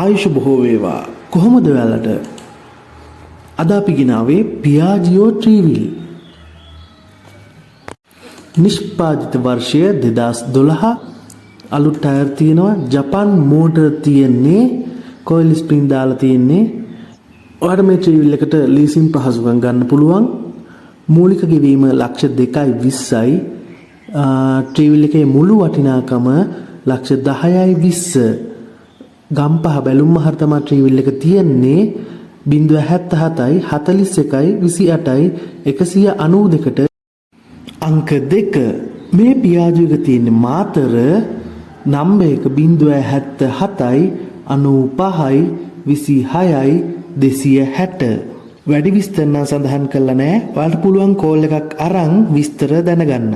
ආයුෂ බොහෝ වේවා. කොහොමද ඔයාලට? අද අපි ගෙනාවේ පියාජියෝ ට්‍රීවිල්. නිෂ්පාදිත වර්ෂය 2012. අලුත් ටයර් තියෙනවා. ජපාන් මෝටර් තියෙන්නේ. කොයිල් ස්ප්‍රින්ග් දාලා තියෙන්නේ. ඔයාලට මේ ට්‍රීවිල් එකට ලීසින් පහසුකම් ගන්න පුළුවන්. මූලික ගෙවීම $2,20,000යි. ට්‍රීවිල් එකේ මුළු වටිනාකම $10,20,000. ගම්පහ බැලුම් මහර තමයි ට්‍රීවිල් එක තියෙන්නේ. 077යි 41යි 28යි 192ට අංක 2. මේ පියාජු එක තියෙන්නේ මාතර. නම්බර් එක 077යි 95යි 26යි 260. වැඩි විස්තර නම් සඳහන් කළා නෑ. ඔයාලට පුළුවන් කෝල් එකක් අරන් විස්තර දැනගන්න.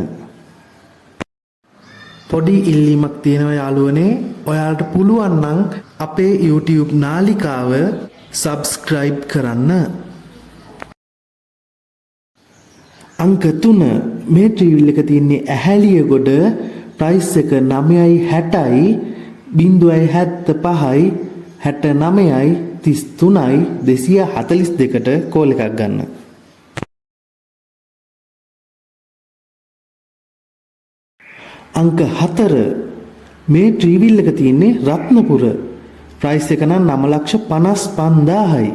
පොඩි ඉල්ලීමක් තියෙනවා යාළුවනේ. ඔයාලට පුළුවන් නම් අපේ YouTube නාලිකාව subscribe කරන්න. අංක 3. මේ ට්‍රීවිල් එක තියෙන්නේ ඇහැලියගොඩ. ප්‍රයිස් එක 9.60යි 0.75යි 69යි 33යි 242ට කෝල් එකක් ගන්න. අංක 4. මේ ට්‍රීවිල් එක තියෙන්නේ රත්නපුර. ප්‍රයිස් එක නම් 9,55,000යි.